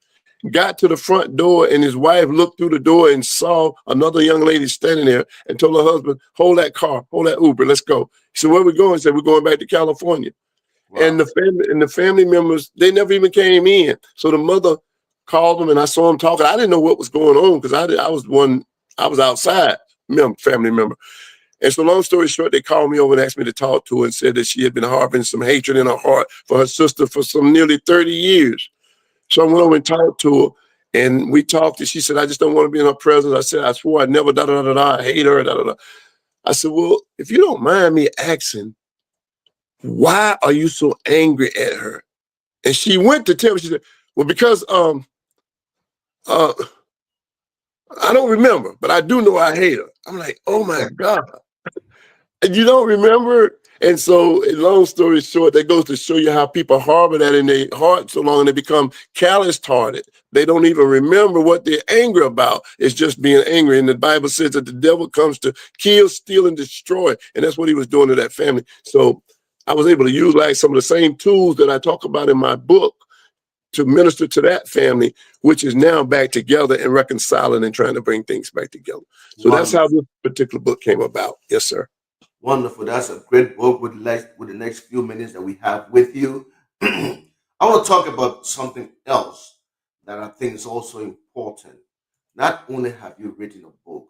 Got to the front door, and his wife looked through the door and saw another young lady standing there and told her husband, hold that car, hold that Uber, let's go. He said, where are we going? He said, we're going back to California. And Wow. the family members, they never even came in. So the mother called them, and I saw him talking. I didn't know what was going on because I was outside, family member. And so long story short, they called me over and asked me to talk to her and said that she had been harboring some hatred in her heart for her sister for some nearly 30 years. So I went over and talked to her, and we talked, and she said, I just don't want to be in her presence. I said, I swore I'd never, da da da da, I hate her, da da da. I said, well, if you don't mind me asking, why are you so angry at her? And she went to tell me, she said, well, because uh, I don't remember, but I do know I hate her. I'm like, oh my God. And you don't remember? And so, long story short, that goes to show you how people harbor that in their heart so long and they become calloused hearted. They don't even remember what they're angry about. It's just being angry. And the Bible says that the devil comes to kill, steal, and destroy. And that's what he was doing to that family. So I was able to use like some of the same tools that I talk about in my book to minister to that family, which is now back together and reconciling and trying to bring things back together. So that's how Wonderful. this particular book came about. Yes, sir. Wonderful. That's a great book with the next few minutes that we have with you. I want to talk about something else that I think is also important. Not only have you written a book,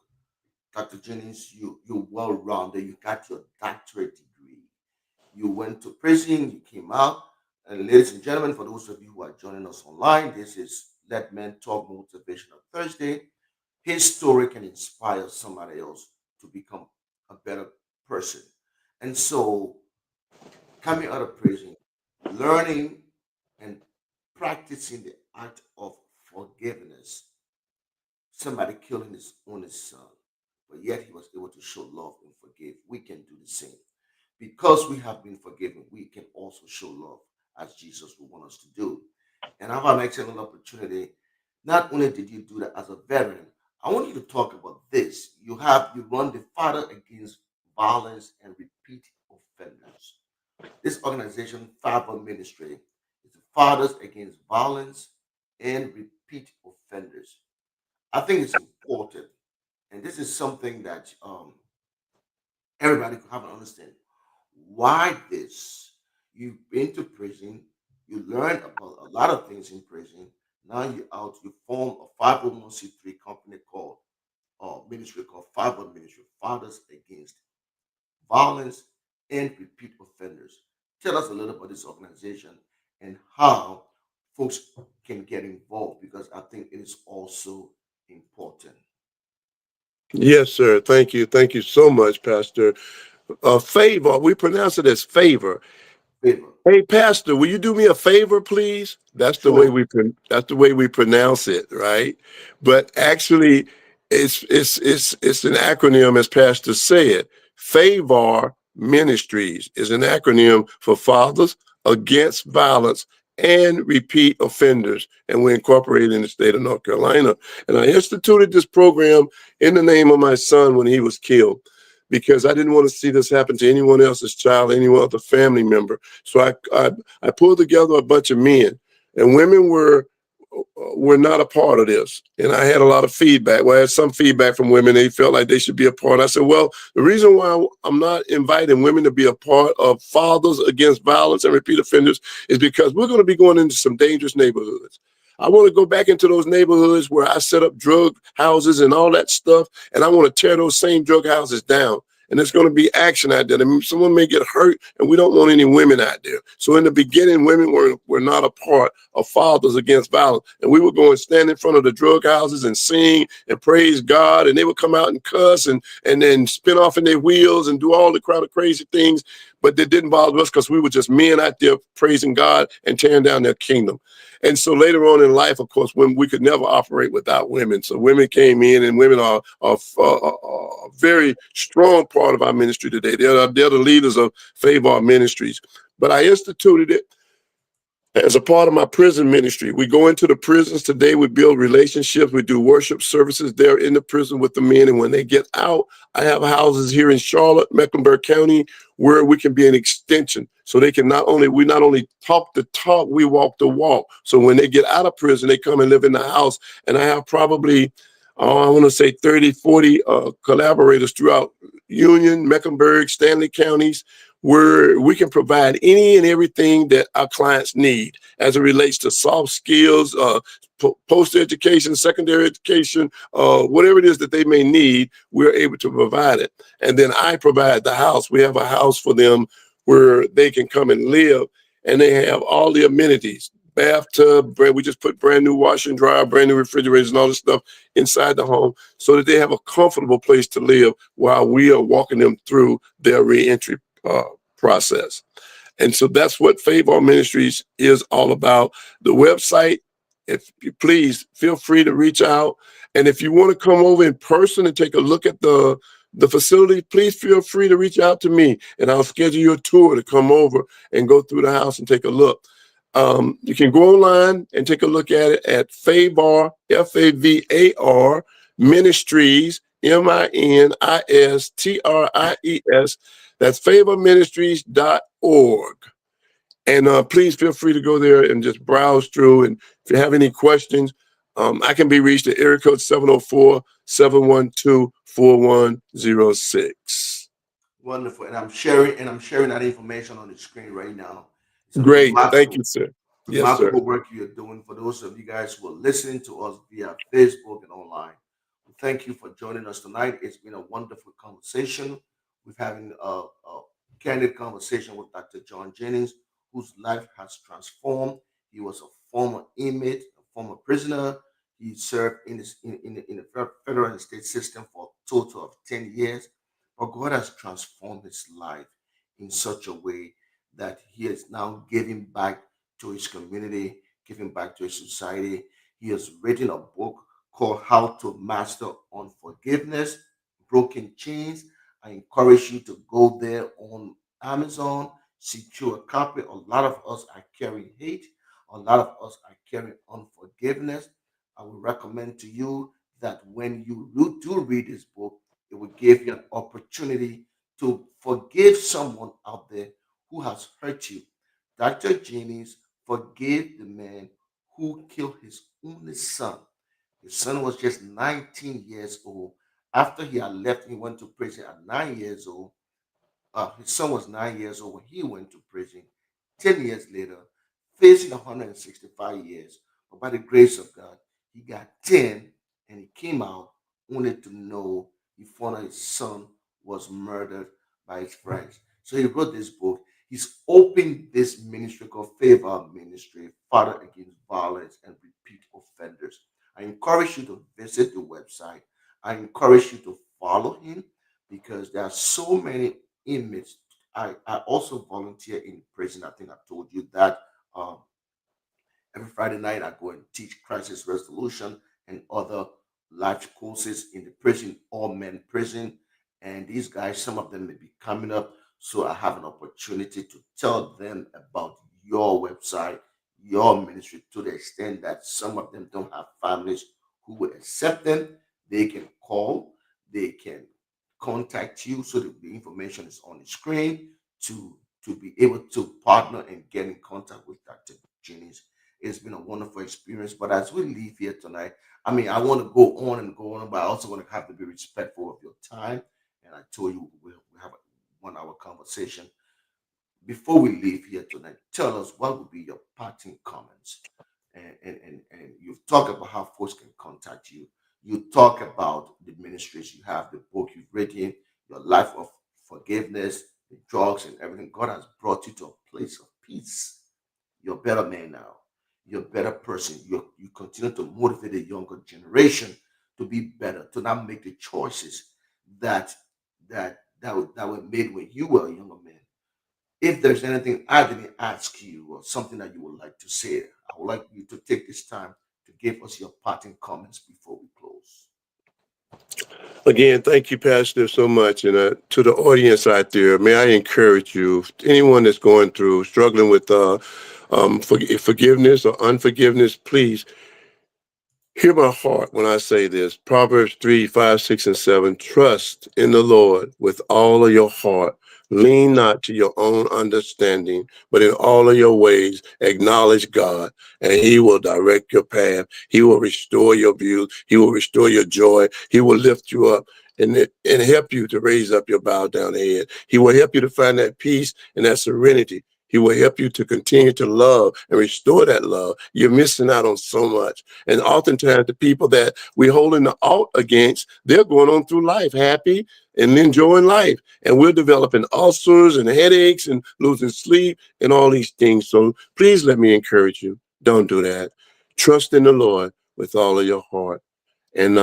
Dr. Jennings, you're well rounded. You got your doctorate degree. You went to prison, you came out. And ladies and gentlemen, for those of you who are joining us online, this is Let Men Talk Motivational Thursday. His story can inspire somebody else to become a better person. And so, coming out of prison, learning and practicing the act of forgiveness, somebody killing his only son, but yet he was able to show love and forgive. We can do the same. Because we have been forgiven, we can also show love as Jesus would want us to do. And I have an excellent opportunity. Not only did you do that as a veteran, I want you to talk about this. You run the Father Against Violence and Repeat Offenders. This organization, Father Ministry, is the Fathers Against Violence and Repeat Offenders. I think it's important, and this is something that everybody could have an understanding. Why this? You've been to prison, you learned about a lot of things in prison. Now you're out, you form a 501c3 company called ministry called Father Ministry, Fathers Against Violence and Repeat Offenders. tell us a little about this organization and how folks can get involved, because I think it is also important. Yes, sir. Thank you. Thank you so much, Pastor. Favor, we pronounce it as favor. Favor. Hey, Pastor, will you do me a favor, please? Sure. That's the way we pronounce it, right? But actually, it's an acronym, as Pastor said. Favor Ministries is an acronym for Fathers Against Violence and Repeat Offenders, and we're incorporated in the state of North Carolina. And I instituted this program in the name of my son when he was killed, because I didn't want to see this happen to anyone else's child, anyone other family member. So I pulled together a bunch of men, and women were not a part of this. And I had a lot of feedback. Well, I had some feedback from women. They felt like they should be a part. I said, well, the reason why I'm not inviting women to be a part of Fathers Against Violence and Repeat Offenders is because we're going to be going into some dangerous neighborhoods. I want to go back into those neighborhoods where I set up drug houses and all that stuff, and I want to tear those same drug houses down. And there's going to be action out there. I mean, someone may get hurt, and we don't want any women out there. So in the beginning, women were not a part of Fathers Against Violence. And we would go and stand in front of the drug houses and sing and praise God. And they would come out and cuss and then spin off in their wheels and do all the crowd of crazy things. But that didn't bother us because we were just men out there praising God and tearing down their kingdom. And so later on in life, of course, when we could never operate without women. So women came in, and women are a very strong part of our ministry today. They're the leaders of Favor Ministries. But I instituted it as a part of my prison ministry. We go into the prisons today, we build relationships, we do worship services there in the prison with the men. And when they get out, I have houses here in Charlotte, Mecklenburg County, where we can be an extension. So they can we not only talk the talk, we walk the walk. So when they get out of prison, they come and live in the house. And I have probably, I want to say 30, 40 collaborators throughout Union, Mecklenburg, Stanley counties, where we can provide any and everything that our clients need as it relates to soft skills, post-education, secondary education, whatever it is that they may need, we're able to provide it. And then I provide the house. We have a house for them where they can come and live, and they have all the amenities. Bathtub, we just put brand new washer and dryer, brand new refrigerators and all this stuff inside the home so that they have a comfortable place to live while we are walking them through their reentry process. And so that's what Favor Ministries is all about. The website, if you please feel free to reach out. And if you want to come over in person and take a look at the facility, please feel free to reach out to me, and I'll schedule you a tour to come over and go through the house and take a look. You can go online and take a look at it at Favar, Favar Ministries, Ministries. That's favorministries.org. And please feel free to go there and just browse through. And if you have any questions, I can be reached at area code 704-712-4106. Wonderful. And I'm sharing that information on the screen right now. It's a Great. Thank you, remarkable sir. Yes, sir. remarkable work you're doing. For those of you guys who are listening to us via Facebook and online, we thank you for joining us tonight. It's been a wonderful conversation. We're having a candid conversation with Dr. John Jennings, whose life has transformed. He was a former inmate, a former prisoner. He served in the federal and state system for a total of 10 years. But God has transformed his life in such a way that he is now giving back to his community, giving back to his society. He has written a book called How to Master Unforgiveness, Broken Chains. I encourage you to go there on Amazon, secure a copy. A lot of us are carrying hate. A lot of us are carrying unforgiveness. I would recommend to you that when you do read this book, it will give you an opportunity to forgive someone out there who has hurt you. Dr. Jennings forgave the man who killed his only son. His son was just 19 years old. After he had left, he went to prison at 9 years old. His son was 9 years old when he went to prison. 10 years later, facing 165 years. But by the grace of God, he got 10 and he came out only to know he found out his son was murdered by his friends. So he wrote this book. He's opened this ministry called Favor Ministry, Father Against Violence and Repeat Offenders. I encourage you to visit the website. I encourage you to follow him because there are so many inmates. I also volunteer in prison. I think I told you that. Um, every Friday night, I go and teach crisis resolution and other life courses in the prison, all men prison. And these guys, some of them may be coming up. So I have an opportunity to tell them about your website, your ministry, to the extent that some of them don't have families who will accept them. They can call, they can contact you. So the information is on the screen to be able to partner and get in contact with Dr. Jennings. It's been a wonderful experience. But as we leave here tonight, I mean, I want to go on and go on, but I also want to have to be respectful of your time. And I told you we have a 1 hour conversation. Before we leave here tonight, tell us what would be your parting comments. And you've talked about how folks can contact you. You talk about the ministries you have, the book you've written, your life of forgiveness, the drugs and everything. God has brought you to a place of peace. You're a better man now. You're a better person. You continue to motivate the younger generation to be better, to not make the choices that that were made when you were a younger man. If there's anything I didn't ask you or something that you would like to say, I would like you to take this time to give us your parting comments before we close. Again, thank you, Pastor, so much. And to the audience out there, may I encourage you, anyone that's going through, struggling with forgiveness or unforgiveness, please hear my heart when I say this. Proverbs 3, 5, 6, and 7. Trust in the Lord with all of your heart. Lean not to your own understanding, but in all of your ways, acknowledge God, and he will direct your path. He will restore your views. He will restore your joy. He will lift you up and help you to raise up your bowed down head. He will help you to find that peace and that serenity. He will help you to continue to love and restore that love. You're missing out on so much. And oftentimes the people that we're holding the alt against, they're going on through life happy and enjoying life. And we're developing ulcers and headaches and losing sleep and all these things. So please let me encourage you. Don't do that. Trust in the Lord with all of your heart. And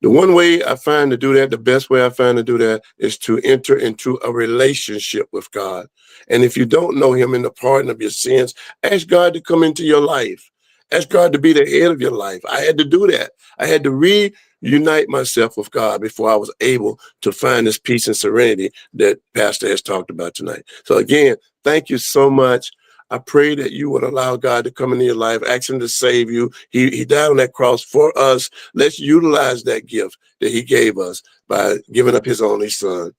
the one way I find to do that, the best way I find to do that is to enter into a relationship with God. And if you don't know him in the pardon of your sins, ask God to come into your life. Ask God to be the head of your life. I had to do that. I had to reunite myself with God before I was able to find this peace and serenity that Pastor has talked about tonight. So again, thank you so much. I pray that you would allow God to come into your life, ask him to save you. He died on that cross for us. Let's utilize that gift that he gave us by giving up his only son.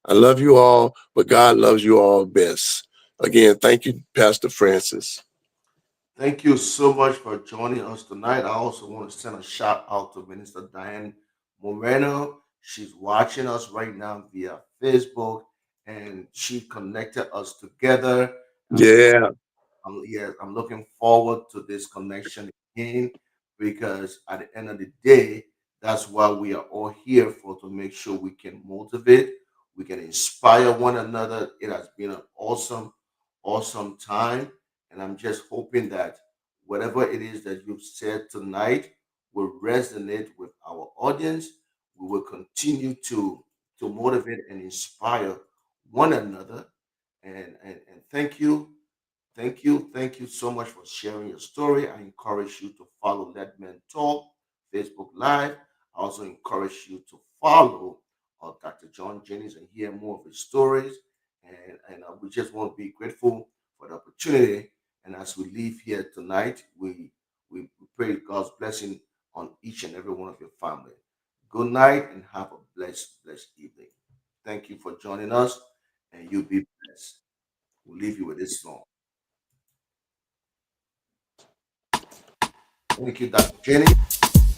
I love you all, but God loves you all best. Again, thank you, Pastor Francis. Thank you so much for joining us tonight. I also want to send a shout out to Minister Diane Moreno. She's watching us right now via Facebook, and she connected us together. Yeah. I'm looking forward to this connection again because at the end of the day, that's why we are all here for, to make sure we can motivate, we can inspire one another. It has been an awesome time. And I'm just hoping that whatever it is that you've said tonight will resonate with our audience. We will continue to motivate and inspire one another. And thank you so much for sharing your story. I encourage you to follow Let Men Talk Facebook Live. I also encourage you to follow Dr. John Jennings and hear more of his stories. And we just want to be grateful for the opportunity. And as we leave here tonight, we pray God's blessing on each and every one of your family. Good night and have a blessed evening. Thank you for joining us, and you be blessed. We'll leave you with this song. Thank you, Dr. Jenny.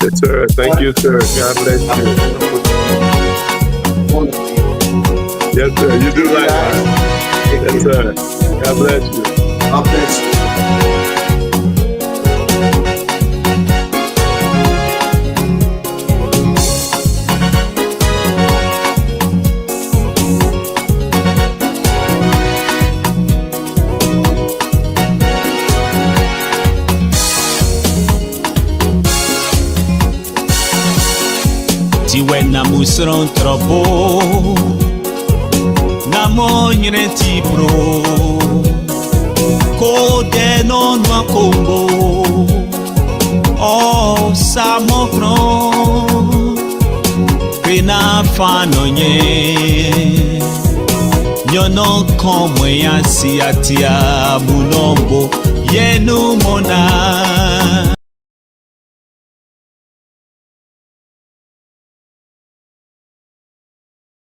Yes, sir. Thank you, sir. God bless you. Yes, sir. You do likewise. Yes, sir. God bless you. God bless you. Diwe na musron trobo Na monyre tipro Kode non wa kombo Oh samokron Pena fanonye Nyono komwe ya siatia bulombo Yenu mona